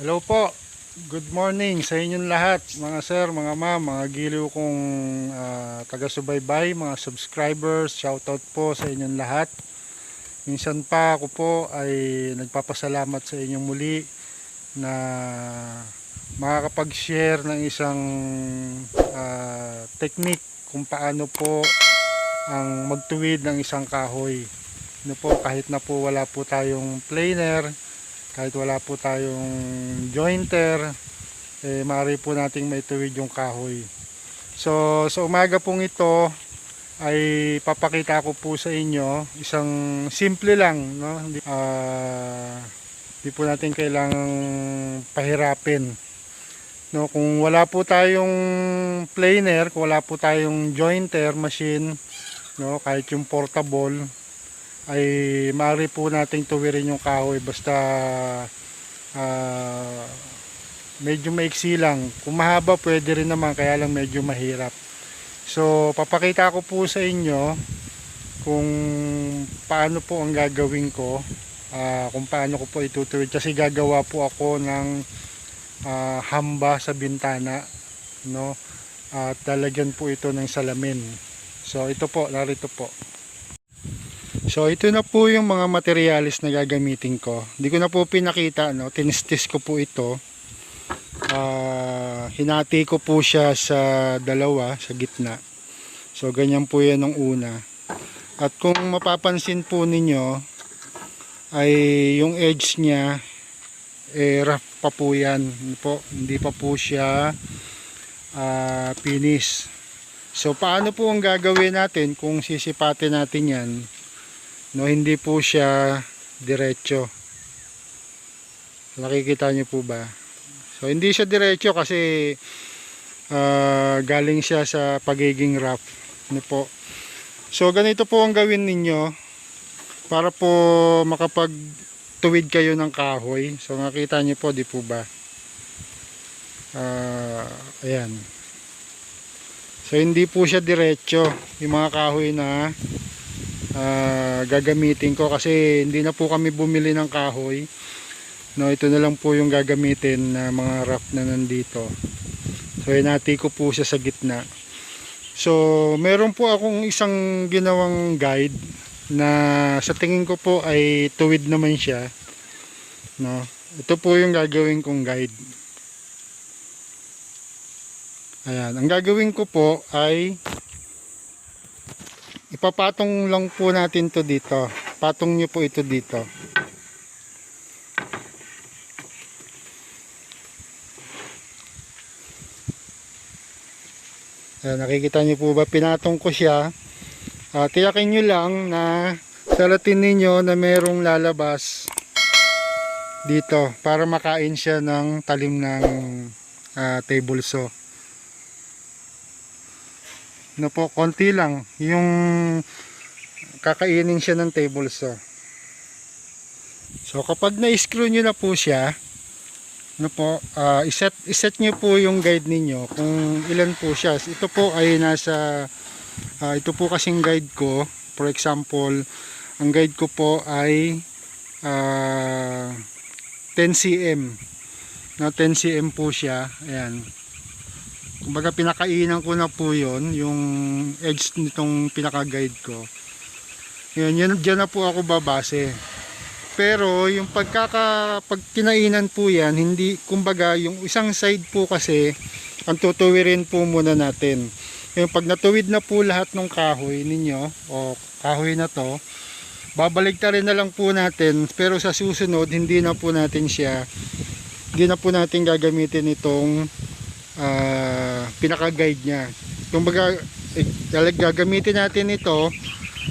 Hello po. Good morning sa inyong lahat, mga sir, mga ma'am, mga giliw kong taga-subaybay, mga subscribers. Shoutout po sa inyong lahat. Minsan pa ako po ay nagpapasalamat sa inyong muli na makakapag-share ng isang technique kung paano po ang magtuwid ng isang kahoy. Ano po, kahit na po wala po tayong planer, kahit wala po tayong jointer, maaari po nating maituwid yung kahoy. So sa umaga pong ito ay papakita ko po sa inyo isang simple lang, no? Hindi po natin kailangang pahirapin, no? Kung wala po tayong planer, kung wala po tayong jointer machine, no, kahit yung portable, ay maaari po nating tuwirin yung kahoy basta medyo maiksi lang. Kung mahaba pwede rin naman, kaya lang medyo mahirap. So papakita ko po sa inyo kung paano po ang gagawin ko, kung paano ko po itutuwid, kasi gagawa po ako ng hamba sa bintana, no? At lalagyan po ito ng salamin. So ito po, narito po. So ito na po yung mga materyales na gagamitin ko. Hindi ko na po pinakita, no? Tinistis ko po ito. Hinati ko po siya sa dalawa, sa gitna. So ganyan po yan ng una. At kung mapapansin po ninyo, ay yung edge niya rough pa po yan. Hindi pa po siya finish. So paano po ang gagawin natin kung sisipatin natin yan? No, hindi po siya diretso. Nakikita niyo po ba? So hindi siya diretso kasi galing siya sa pagiging rough. Ano po? So ganito po ang gawin ninyo para po makapagtuwid kayo ng kahoy. So nakita niyo po, di po ba? Ayan. So hindi po siya diretso yung mga kahoy na gagamitin ko, kasi hindi na po kami bumili ng kahoy, no? Ito na lang po yung gagamitin na mga rough na nandito. So hinati ko po siya sa gitna. So meron po akong isang ginawang guide na sa tingin ko po ay tuwid naman siya, no? Ito po yung gagawin kong guide. Ayan, ang gagawin ko po ay ipapatong lang po natin to dito. Patong nyo po ito dito. Ayan, nakikita nyo po ba? Pinatong ko siya. Tiyakin nyo lang na salatin ninyo na merong lalabas dito para makain siya ng talim ng table saw. No po, konti lang yung kakainin siya ng table saw. So kapag na-screw nyo na po siya, no po, iset nyo po yung guide ninyo kung ilan po siya. Ito po ay nasa ito po kasing guide ko. For example, ang guide ko po ay 10 cm. Na 10 cm po siya. Ayan. Kumbaga pinakainan ko na po yon, yung edge nitong pinaka-guide ko. Yan, dyan na po ako babase. Pero yung pag kinainan po yan, hindi, kumbaga yung isang side po kasi ang tutuwirin po muna natin. Yung pag natuwid na po lahat ng kahoy ninyo o kahoy na to, babaligtarin na lang po natin, pero sa susunod hindi na po natin gagamitin itong pinaka-guide niya. Kumbaga gagamitin natin ito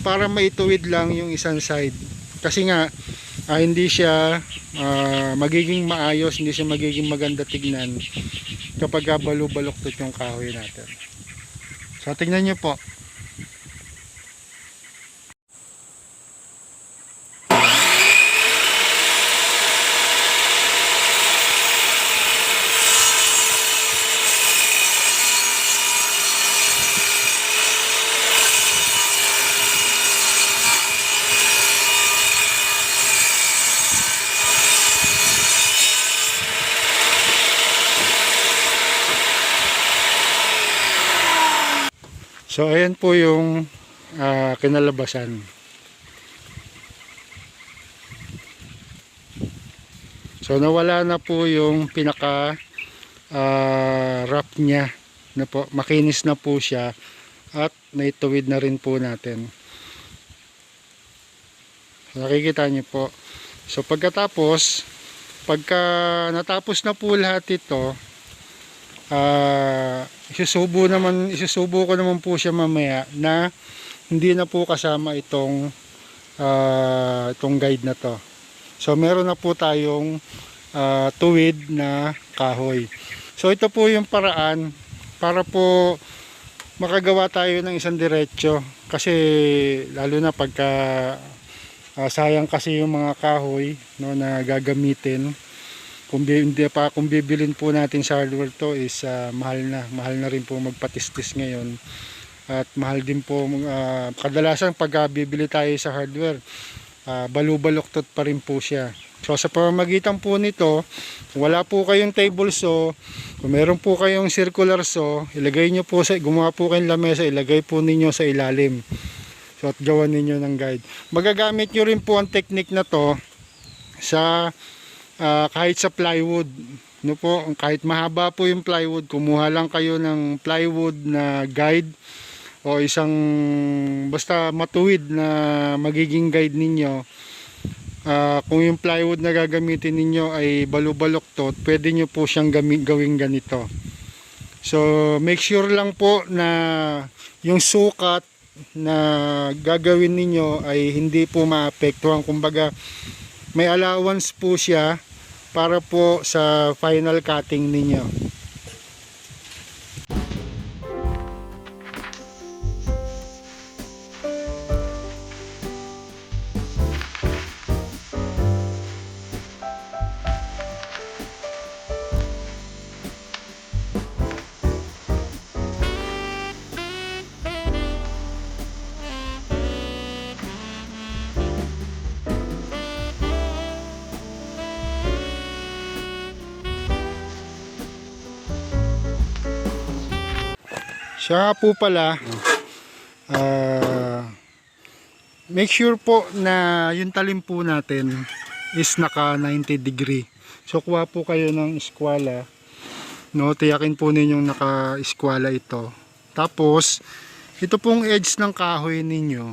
para maituwid lang yung isang side, kasi nga hindi siya magiging maayos, hindi siya magiging maganda tignan kapag balu-baluktot yung kahoy natin. So tingnan nyo po. So ayan po yung kinalabasan. So nawala na po yung pinaka wrap niya na po, makinis na po siya at naituwid na rin po natin. So, nakikita niyo po. So pagka natapos na po lahat ito, isusubo ko naman po siya mamaya na hindi na po kasama itong guide na to. So meron na po tayong tuwid na kahoy. So ito po yung paraan para po makagawa tayo ng isang diretsyo, kasi lalo na pagka sayang kasi yung mga kahoy, no, na gagamitin. Kung bibilin po natin sa hardware to is mahal na rin po magpatistis ngayon, at mahal din po kadalasan pag bibili tayo sa hardware, balubaluktot pa rin po siya. So sa pamamagitan po nito, wala po kayong table saw, kung meron po kayong circular saw, ilagay nyo po gumawa po kayong lamesa, ilagay po ninyo sa ilalim. So at gawan ninyo ng guide. Magagamit nyo rin po ang technique na to sa kahit sa plywood, no po, kahit mahaba po yung plywood, kumuha lang kayo ng plywood na guide o isang basta matuwid na magiging guide ninyo. Kung yung plywood na gagamitin ninyo ay balubaluktot, pwede nyo po siyang gawing ganito. So make sure lang po na yung sukat na gagawin ninyo ay hindi po maapektuhan. Kumbaga may allowance po siya para po sa final cutting ninyo. Siya po pala, make sure po na yung talim po natin is naka 90 degree. So kuha po kayo ng eskwala, no, tiyakin po ninyong naka eskwala ito. Tapos ito pong edge ng kahoy ninyo,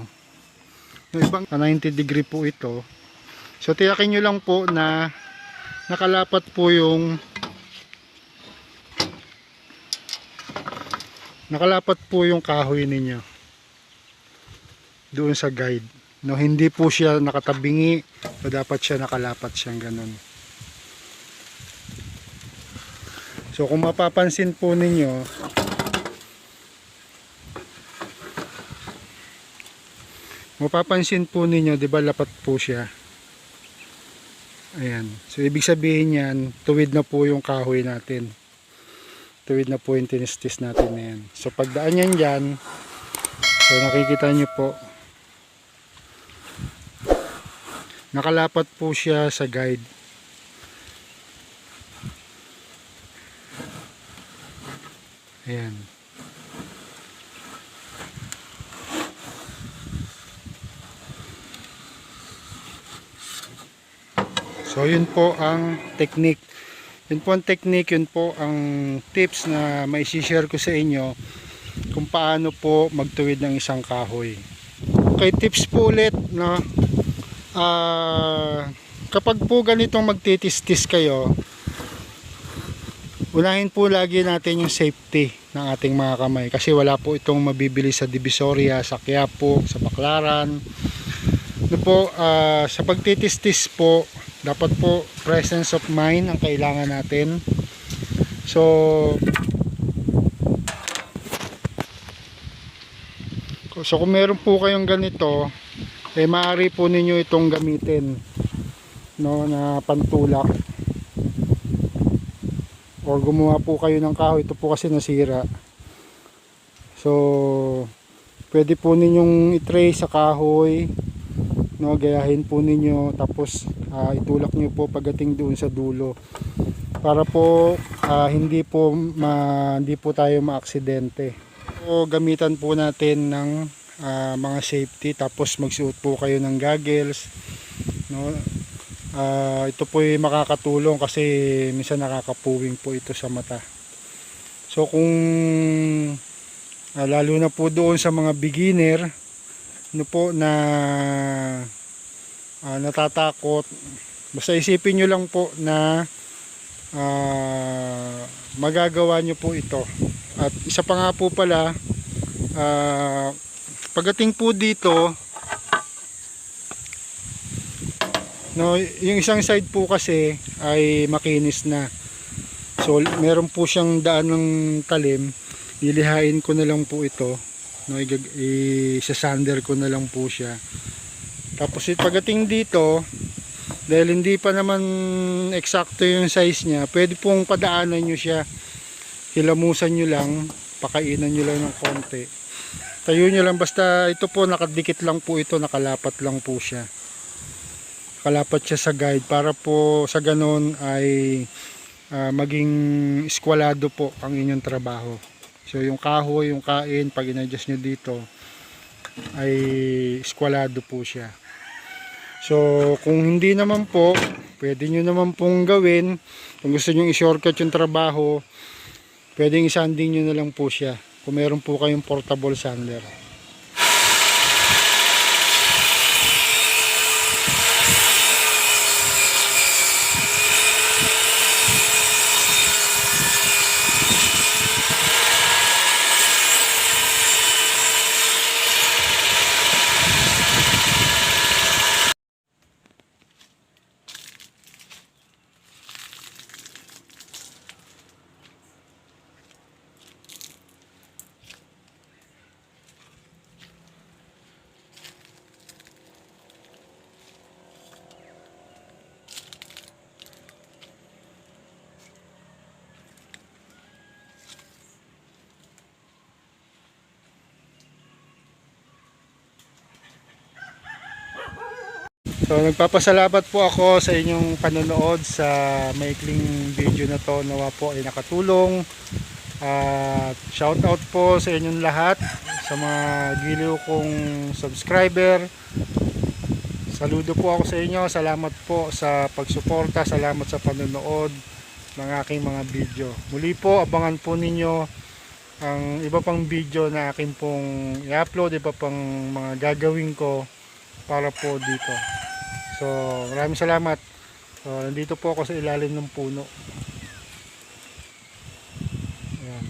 no, ibang 90 degree po ito. So tiyakin nyo lang po na nakalapat po yung kahoy ninyo doon sa guide, no, hindi po siya nakatabingi, so dapat siya nakalapat siyang ganun. So kung mapapansin po ninyo, di ba lapat po siya. Ayan, so ibig sabihin yan, tuwid na po yung kahoy natin, tuwid na po yung tinistis natin na yan. So pagdaan yan dyan, so nakikita nyo po, nakalapat po siya sa guide. Ayan. So yun po ang technique. Yun po ang tips na mai-share ko sa inyo kung paano po magtuwid ng isang kahoy. Okay, tips po ulit, no? Kapag po ganitong magtitistis kayo, unahin po lagi natin yung safety ng ating mga kamay, kasi wala po itong mabibili sa Divisoria, sa Quiapo, sa Baclaran. No po, sa pagtitistis po, dapat po presence of mind ang kailangan natin. So kung meron po kayong ganito, maaari po ninyo itong gamitin, no, na pantulak, or gumawa po kayo ng kahoy. Ito po kasi nasira, so pwede po ninyong i-tray sa kahoy, no, gayahin po ninyo, tapos itulak nyo po pagdating doon sa dulo, para po hindi po tayo maaksidente. O gamitan po natin ng mga safety, tapos magsuot po kayo ng goggles, no? Ito po ay makakatulong kasi minsan nakakapuwing po ito sa mata. So kung lalo na po doon sa mga beginner, ano po, na natatakot, basta isipin nyo lang po na magagawa nyo po ito. At isa pa nga po pala, pagdating po dito, no, yung isang side po kasi ay makinis na. So meron po siyang daan ng talim. Ilihain ko na lang po ito, no, isasander ko na lang po siya. Tapos pagdating dito, dahil hindi pa naman eksakto yung size niya, pwede pong padaanan nyo siya, hilamusan nyo lang, pakainan nyo lang ng konti, tayo nyo lang, basta ito po nakadikit lang po ito, nakalapat lang po siya, nakalapat siya sa guide, para po sa ganon ay maging eskwalado po ang inyong trabaho. So yung kahoy, yung kain, pag in-adjust nyo dito ay eskwalado po siya. So kung hindi naman po, pwede nyo naman pong gawin, kung gusto nyo i-shortcut yung trabaho, pwedeng isanding nyo na lang po siya kung meron po kayong portable sander. So nagpapasalamat po ako sa inyong panonood sa maikling video na to. Nawa po ay nakatulong. At shout out po sa inyong lahat, sa mga giliw kong subscriber. Saludo po ako sa inyo. Salamat po sa pagsuporta. Salamat sa panonood ng aking mga video. Muli po, abangan po ninyo ang iba pang video na aking pong i-upload, iba pang mga gagawin ko para po dito. So maraming salamat. So nandito po ako sa ilalim ng puno. Ayan.